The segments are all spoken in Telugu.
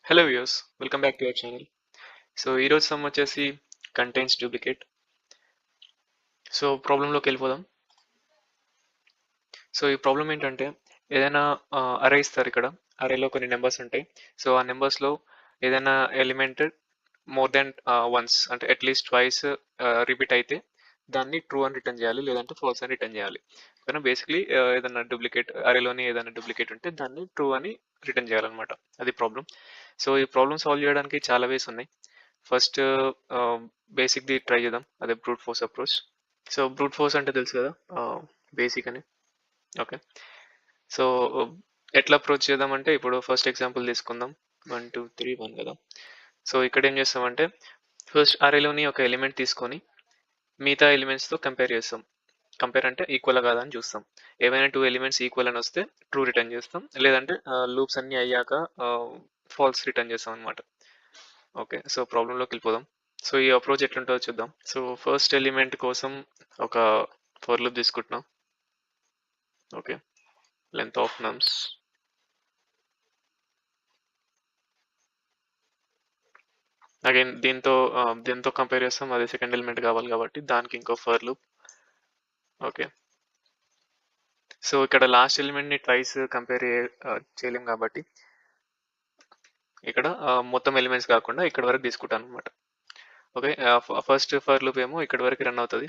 Hello views, welcome back to our channel. So ఈరోజు సమ్ వచ్చేసి కంటైన్స్ డూప్లికేట్. సో ప్రాబ్లంలోకి వెళ్ళిపోదాం. సో ఈ ప్రాబ్లం ఏంటంటే ఏదైనా అరే ఇస్తారు. ఇక్కడ అరేలో కొన్ని నెంబర్స్ ఉంటాయి. సో ఆ నెంబర్స్లో ఏదైనా ఎలిమెంట్ మోర్ దెన్ వన్స్ అంటే అట్లీస్ట్ ట్వైస్ రిపీట్ అయితే దాన్ని ట్రూ అని రిటర్న్ చేయాలి, లేదంటే ఫాల్స్ అని రిటర్న్ చేయాలి. కానీ బేసిక్లీ ఏదైనా డూప్లికేట్ అరేలోని ఏదైనా డూప్లికేట్ ఉంటే దాన్ని ట్రూ అని రిటర్న్ చేయాలన్నమాట. అది ప్రాబ్లం. సో ఈ ప్రాబ్లం సాల్వ్ చేయడానికి చాలా వేస్ ఉన్నాయి. ఫస్ట్ బేసిక్ ది ట్రై చేద్దాం, అదే brute force approach. So brute force అంటే తెలుసు కదా, బేసిక్ అని. ఓకే. సో ఎట్లా అప్రోచ్ చేద్దామంటే ఇప్పుడు ఫస్ట్ ఎగ్జాంపుల్ తీసుకుందాం. 1 2 3 1 కదా. సో ఇక్కడ ఏం చేస్తామంటే ఫస్ట్ అరేలోని ఒక ఎలిమెంట్ తీసుకొని మిగతా ఎలిమెంట్స్తో కంపేర్ చేస్తాం. కంపేర్ అంటే ఈక్వల్ కాదా అని చూస్తాం. ఏవైనా 2 ఎలిమెంట్స్ ఈక్వల్ అని వస్తే ట్రూ రిటర్న్ చేస్తాం, లేదంటే లూప్స్ అన్ని అయ్యాక ఫాల్స్ రిటర్న్ చేస్తాం అనమాట. ఓకే. సో ప్రాబ్లంలోకి వెళ్ళిపోదాం. సో ఈ అప్రోచ్ ఎట్లుంటుందో చూద్దాం. సో ఫస్ట్ ఎలిమెంట్ కోసం ఒక ఫర్ లూప్ తీసుకుంటున్నాం. ఓకే. Length of నమ్స్. అగైన్ దీంతో కంపేర్ చేస్తాం, అదే సెకండ్ ఎలిమెంట్ కావాలి కాబట్టి దానికి ఇంకో ఫర్ లూప్. ఓకే. సో ఇక్కడ లాస్ట్ ఎలిమెంట్ ని ట్వైస్ కంపేర్ చేయలేం కాబట్టి ఇక్కడ మొత్తం ఎలిమెంట్స్ కాకుండా ఇక్కడ వరకు తీసుకుంటాను అనమాట. ఓకే. ఫస్ట్ ఫర్ లూప్ ఏమో ఇక్కడ వరకు రన్ అవుతుంది,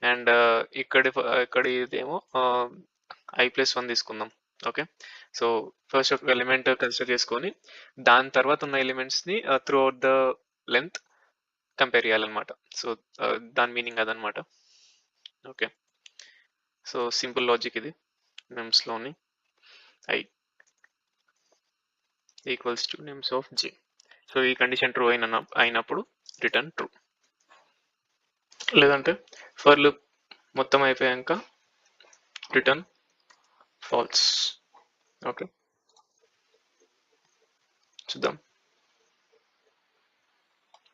అండ్ ఇక్కడ ఇదేమో i+1 తీసుకుందాం. ఓకే. సో ఫస్ట్ ఒక ఎలిమెంట్ కన్సిడర్ చేసుకొని దాని తర్వాత ఉన్న ఎలిమెంట్స్ని throughout the length compare చేయాలన్నమాట. సో దాని మీనింగ్ అదనమాట. ఓకే. సో సింపుల్ లాజిక్ ఇది. నెమ్స్లోని i equals to names of j. So ఈ కండిషన్ ట్రూ అయినప్పుడు రిటర్న్ ట్రూ, లేదంటే ఫర్ లూప్ మొత్తం అయిపోయాక రిటర్న్ ఫాల్స్. ఓకే. చూద్దాం.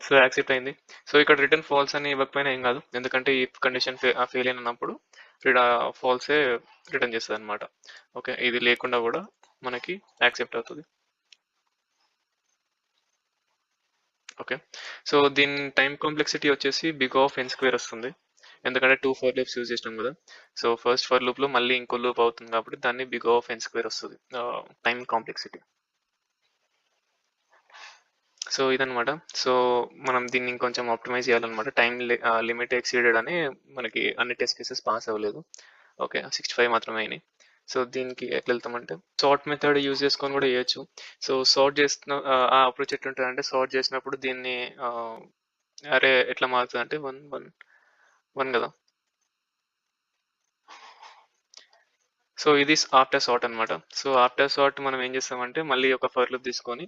సో యాక్సెప్ట్ అయింది. సో ఇక్కడ రిటర్న్ ఫాల్స్ అని ఇవ్వకపోయినా ఏం కాదు, ఎందుకంటే ఈ కండిషన్ ఫెయిల్ అయినప్పుడు ఫాల్సే రిటర్న్ చేస్తుంది అనమాట. ఓకే. ఇది లేకుండా కూడా మనకి యాక్సెప్ట్ అవుతుంది. ఓకే. సో దీని టైం కాంప్లెక్సిటీ వచ్చేసి బిగ్ ఆఫ్ n² వస్తుంది, ఎందుకంటే 2 ఫర్ లూప్స్ యూజ్ చేసినాం కదా. సో ఫస్ట్ ఫర్ లూప్ లో మళ్ళీ ఇంకో లూప్ అవుతుంది కాబట్టి దాన్ని బిగ్ ఆఫ్ n² వస్తుంది టైం కాంప్లెక్సిటీ. సో ఇదనమాట. సో మనం దీన్ని ఇంకొంచెం ఆప్టిమైజ్ చేయాలన్నమాట. టైం లిమిట్ ఎక్సీడెడ్ అని మనకి అన్ని టెస్ట్ కేసెస్ పాస్ అవ్వలేదు. ఓకే. 65 మాత్రమే అయినాయి. సో దీనికి ఎట్లా వెళ్తామంటే సార్ట్ మెథడ్ యూజ్ చేసుకొని కూడా చేయొచ్చు. సో సార్ట్ చేస్తున్న ఆ అప్రోచ్ ఎట్లుంటుంది అంటే సార్ట్ చేసినప్పుడు దీన్ని అరే ఎట్లా మారుతుంది అంటే 1 1 1 కదా. సో ఇది ఆఫ్టర్ సార్ట్ అనమాట. సో ఆఫ్టర్ సార్ట్ మనం ఏం చేస్తామంటే మళ్ళీ ఒక ఫర్ లూప్ తీసుకొని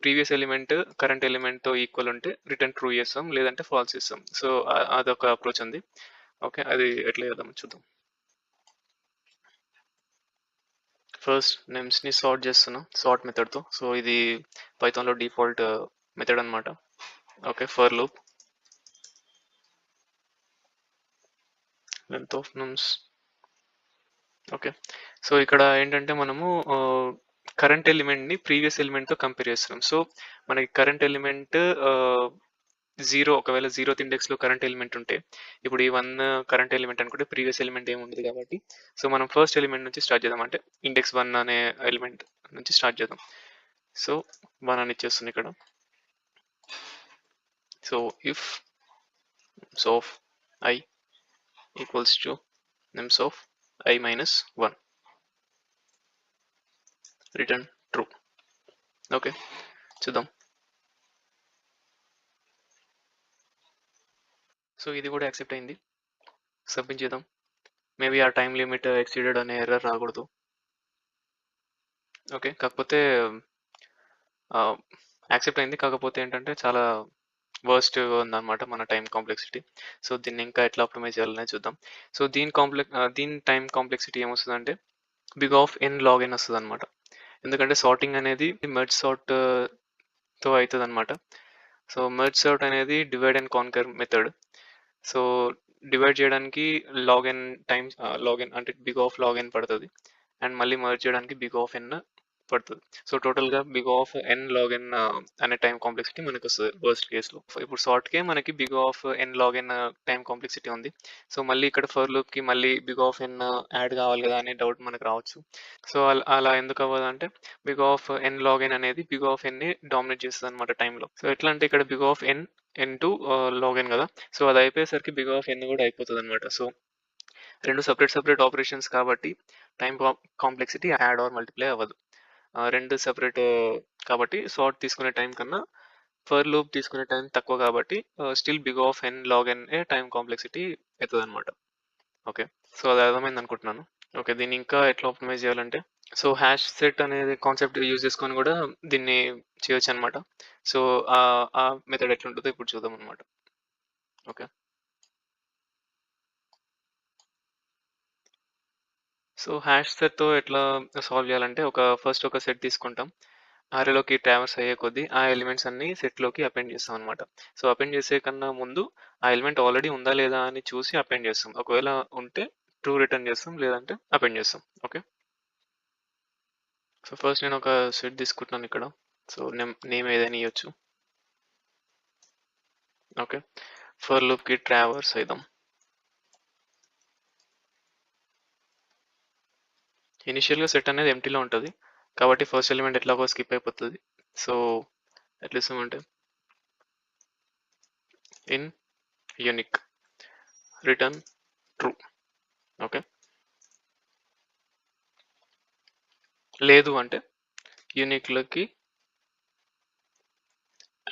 ప్రీవియస్ ఎలిమెంట్ కరెంట్ ఎలిమెంట్తో ఈక్వల్ ఉంటే రిటర్న్ ట్రూ చేస్తాం, లేదంటే ఫాల్స్ చేస్తాం. సో అదొక అప్రోచ్ ఉంది. ఓకే. అది ఎట్లా చేద్దాం చూద్దాం. ఫస్ట్ నేమ్స్ని సార్ట్ చేస్తున్నాం సార్ట్ మెథడ్తో. సో ఇది పైథాన్లో డిఫాల్ట్ మెథడ్ అనమాట. Okay. For loop length of నమ్స్. Okay. So ఇక్కడ ఏంటంటే మనము కరెంట్ ఎలిమెంట్ని ప్రీవియస్ ఎలిమెంట్తో కంపేర్ చేస్తున్నాం. సో మనకి కరెంట్ ఎలిమెంట్ 0, ఒకవేళ 0th ఇండెక్స్లో కరెంట్ ఎలిమెంట్ ఉంటే ఇప్పుడు ఈ 1 కరెంట్ ఎలిమెంట్ అనుకుంటే ప్రీవియస్ ఎలిమెంట్ ఏమి ఉండదు కాబట్టి సో మనం ఫస్ట్ ఎలిమెంట్ నుంచి స్టార్ట్ చేద్దాం, అంటే ఇండెక్స్ 1 అనే ఎలిమెంట్ నుంచి స్టార్ట్ చేద్దాం. సో 1 అని ఇచ్చేస్తుంది ఇక్కడ. So if names of i equals to names of i-1 return true. Okay. చూద్దాం. సో ఇది కూడా యాక్సెప్ట్ అయింది. సబ్మిట్ చేద్దాం. మేబీ ఆ టైం లిమిట్ ఎక్సీడెడ్ అనే ఎర్రర్ రాకూడదు. ఓకే. కాకపోతే యాక్సెప్ట్ అయింది, కాకపోతే ఏంటంటే చాలా వర్స్ట్ ఉందన్నమాట మన టైం కాంప్లెక్సిటీ. సో దీన్ని ఇంకా ఎట్లా ఆప్టిమైజ్ చేయాలనే చూద్దాం. సో దీని టైం కాంప్లెక్సిటీ ఏమొస్తుందంటే big of n log n వస్తుంది అనమాట. ఎందుకంటే సార్టింగ్ అనేది మెర్జ్ సార్ట్ తో అవుతుంది అనమాట. సో మెర్జ్ సార్ట్ అనేది divide and conquer method. So divide చేయడానికి log n times log n అంటే బిగ్ ఆఫ్ log n పడుతుంది, అండ్ మళ్ళీ మర్జ్ చేయడానికి బిగ్ ఆఫ్ n పడుతుంది. సో టోటల్గా బిగ్ ఆఫ్ ఎన్ లాగ్ ఎన్ అనే టైం కాంప్లెక్సిటీ మనకు వస్తుంది వర్స్ట్ కేసులో. ఇప్పుడు షార్ట్కే మనకి big of n log n time complexity ఉంది. సో మళ్ళీ ఇక్కడ ఫర్ లూప్కి మళ్ళీ బిగ్ ఆఫ్ ఎన్ యాడ్ కావాలి కదా అనే డౌట్ మనకు రావచ్చు. సో అలా ఎందుకు అవ్వదు అంటే బిగ్ ఆఫ్ ఎన్ లాగ్ ఎన్ అనేది బిగ్ ఆఫ్ ఎన్ని డామినేట్ చేస్తుంది అనమాట టైంలో. సో ఎట్లా అంటే ఇక్కడ big of n n to log n కదా, సో అది అయిపోయేసరికి బిగ్ ఆఫ్ ఎన్ కూడా అయిపోతుంది అనమాట. సో రెండు సపరేట్ ఆపరేషన్స్ కాబట్టి time complexity add or multiply అవ్వదు. రెండు సెపరేట్ కాబట్టి సార్ట్ తీసుకునే టైం కన్నా ఫర్ లూప్ తీసుకునే టైం తక్కువ కాబట్టి still big of n log n a time complexity అవుతుంది అనమాట. ఓకే, సో అది అర్థమైంది అనుకుంటున్నాను. ఓకే, దీన్ని ఇంకా ఎట్లా ఆప్టిమైజ్ చేయాలంటే సో హ్యాష్ సెట్ అనేది కాన్సెప్ట్ యూజ్ చేసుకొని కూడా దీన్ని చేయొచ్చు అనమాట. సో ఆ మెథడ్ ఎట్లుంటుందో ఇప్పుడు చూద్దాం అనమాట. ఓకే, సో హ్యాష్ సెట్తో ఎట్లా సాల్వ్ చేయాలంటే ఫస్ట్ ఒక సెట్ తీసుకుంటాం. అరేలోకి ట్రావర్స్ అయ్యే కొద్దీ ఆ ఎలిమెంట్స్ అన్ని సెట్లోకి అపెండ్ చేస్తాం అనమాట. సో అపెండ్ చేసే కన్నా ముందు ఆ ఎలిమెంట్ ఆల్రెడీ ఉందా లేదా అని చూసి అపెండ్ చేస్తాం. ఒకవేళ ఉంటే ట్రూ రిటర్న్ చేస్తాం, లేదంటే అపెండ్ చేస్తాం. ఓకే, సో ఫస్ట్ నేను ఒక సెట్ తీసుకుంటున్నాను ఇక్కడ. సో నేమ్ ఏదైనా ఇవ్వచ్చు. ఓకే, ఫర్ లూప్కి ట్రావర్స్ అయిదాం. ఇనిషియల్గా సెట్ అనేది ఎంటీలో ఉంటుంది కాబట్టి ఫస్ట్ ఎలిమెంట్ ఎట్లాగో స్కిప్ అయిపోతుంది. సో ఎట్లా ఇస్తామంటే in unique return true. Okay, లేదు అంటే యూనిక్లోకి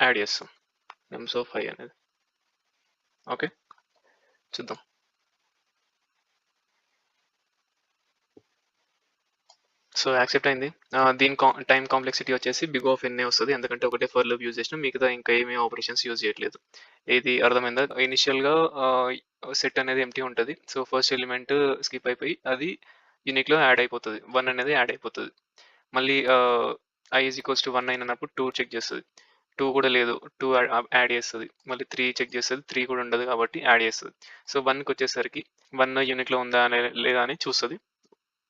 యాడ్ చేస్తాం నెమ్స్ ఆఫ్ 5 అనేది. ఓకే, చూద్దాం. సో యాక్సెప్ట్ అయింది. దీని టైం కాంప్లెక్సిటీ వచ్చేసి బిగ్ ఆఫ్ ఎన్ఏ వస్తుంది, ఎందుకంటే ఒకటే ఫర్ లూప్ యూజ్ చేసినాం, మిగతా ఇంకా ఏమీ ఆపరేషన్స్ యూజ్ చేయట్లేదు. ఇది అర్థమైందా? ఇనిషియల్గా సెట్ అనేది ఎంటీ ఉంటుంది. సో ఫస్ట్ ఎలిమెంట్ స్కిప్ అయిపోయి అది యూనిక్లో యాడ్ అయిపోతుంది, 1 అనేది యాడ్ అయిపోతుంది. మళ్ళీ ఐ ఈజ్ ఈక్వల్స్ టు 1 అయినప్పుడు 2 చెక్ చేస్తుంది, 2 కూడా లేదు, 2 యాడ్ చేస్తుంది. మళ్ళీ 3 చెక్ చేస్తుంది, 3 కూడా ఉండదు కాబట్టి యాడ్ చేస్తుంది. సో 1కి వచ్చేసరికి 1 యూనిట్లో ఉందా లేదా అని చూస్తుంది.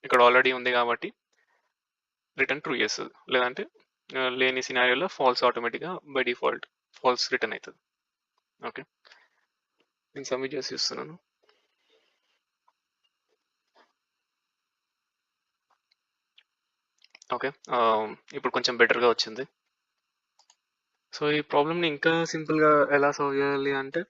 ఇక్కడ ఆల్రెడీ ఉంది కాబట్టి రిటర్న్ ట్రూ చేస్తుంది, లేదంటే లేని సినారియోలో ఫాల్స్ ఆటోమేటిక్గా బై డిఫాల్ట్ ఫాల్స్ రిటర్న్ అవుతుంది. ఓకే, నేను సబ్మిట్ చేసి ఇస్తున్నాను. ఓకే, ఇప్పుడు కొంచెం బెటర్గా వచ్చింది. సో ఈ ప్రాబ్లమ్ని ఇంకా సింపుల్గా ఎలా సాల్వ్ చేయాలి అంటే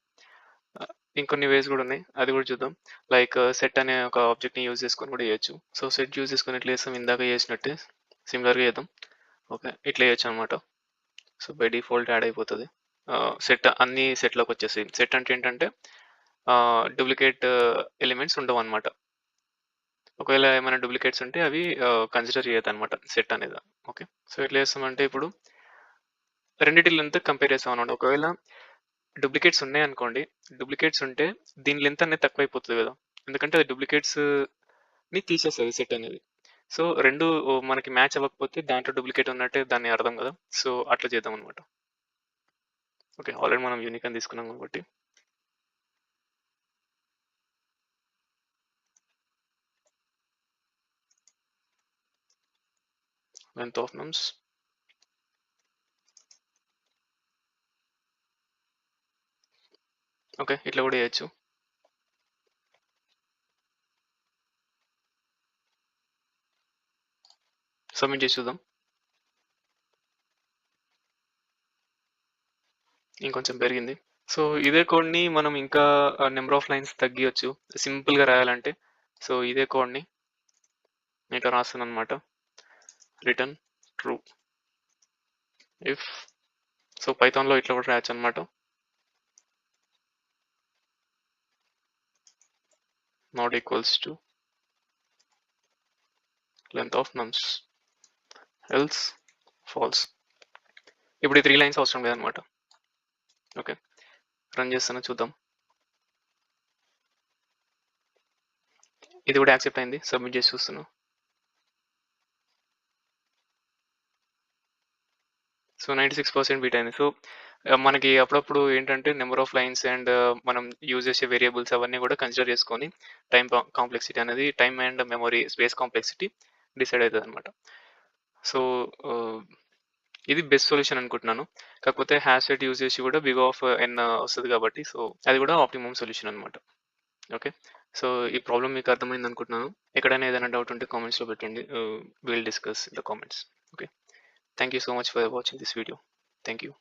ఇంకొన్ని వేస్ కూడా ఉన్నాయి, అది కూడా చూద్దాం. లైక్ సెట్ అనే ఒక ఆబ్జెక్ట్ని యూజ్ చేసుకొని కూడా చేయొచ్చు. సో సెట్ యూజ్ చేసుకొని ఎట్లా చేస్తాం, ఇందాక చేసినట్టే సిమిలర్గా చేద్దాం. ఓకే, ఇట్లా చేయొచ్చు అనమాట. సో బై డిఫాల్ట్ యాడ్ అయిపోతుంది. సెట్ అన్ని సెట్లోకి వచ్చేసి సెట్ అంటే ఏంటంటే డూప్లికేట్ ఎలిమెంట్స్ ఉండవు అనమాట. ఒకవేళ ఏమైనా డూప్లికేట్స్ ఉంటే అవి కన్సిడర్ చేయదు అనమాట సెట్ అనేది. ఓకే, సో ఎట్లా చేస్తామంటే ఇప్పుడు రెండింటి లెంత్ కంపేర్ చేస్తాం అనమాట. ఒకవేళ డూప్లికేట్స్ ఉన్నాయి అనుకోండి, డూప్లికేట్స్ ఉంటే దీని లెంత్ అనేది తక్కువ అయిపోతుంది కదా, ఎందుకంటే అది డూప్లికేట్స్ ని తీసేస్తుంది సెట్ అనేది. సో రెండు మనకి మ్యాచ్ అవ్వకపోతే దాంట్లో డూప్లికేట్ ఉన్నట్టే దాన్ని అర్థం కదా. సో అట్లా చేద్దాం అనమాట. ఓకే, ఆల్రెడీ మనం యూనిక్ అని తీసుకున్నాం కాబట్టి length of nums ఓకే, ఇట్లా కూడా చేయొచ్చు. సబ్మిట్ చేసి చూద్దాం. ఇంకొంచెం పెరిగింది. సో ఇదే కోడ్ని మనం ఇంకా నెంబర్ ఆఫ్ లైన్స్ తగ్గియచ్చు సింపుల్గా రాయాలంటే. సో ఇదే కోడ్ని ఇట్లా రాస్తాను అనమాట. రిటర్న్ ట్రూ ఇఫ్, సో పైథాన్లో ఇట్లా కూడా రాయొచ్చు అనమాట. Not equals to length of nums else false. ఇప్పుడు ఈ 3 లైన్స్ అవసరం లేదనమాట. ఓకే, రన్ చేస్తాను చూద్దాం. ఇది కూడా యాక్సెప్ట్ అయింది, సబ్మిట్ చేసి చూస్తున్నాను. సో 96% బీట్ అయింది. సో మనకి అప్పుడప్పుడు ఏంటంటే నెంబర్ ఆఫ్ లైన్స్ అండ్ మనం యూజ్ చేసే వేరియబుల్స్ అవన్నీ కూడా కన్సిడర్ చేసుకొని టైం కాంప్లెక్సిటీ అనేది time and memory space complexity decide అవుతుంది అనమాట. సో ఇది బెస్ట్ సొల్యూషన్ అనుకుంటున్నాను. కాకపోతే హ్యాష్ రేట్ యూజ్ చేసి కూడా బిగ్ ఆఫ్ ఎన్ వస్తది కాబట్టి సో అది కూడా ఆప్టిమమ్ సొల్యూషన్ అనమాట. ఓకే. సో ఈ ప్రాబ్లమ్ మీకు అర్థమైంది అనుకుంటున్నాను. ఎక్కడైనా ఏదైనా డౌట్ ఉంటే కామెంట్స్‌లో పెట్టండి. Will discuss in the comments. Okay. Thank you so much for watching this video. Thank you.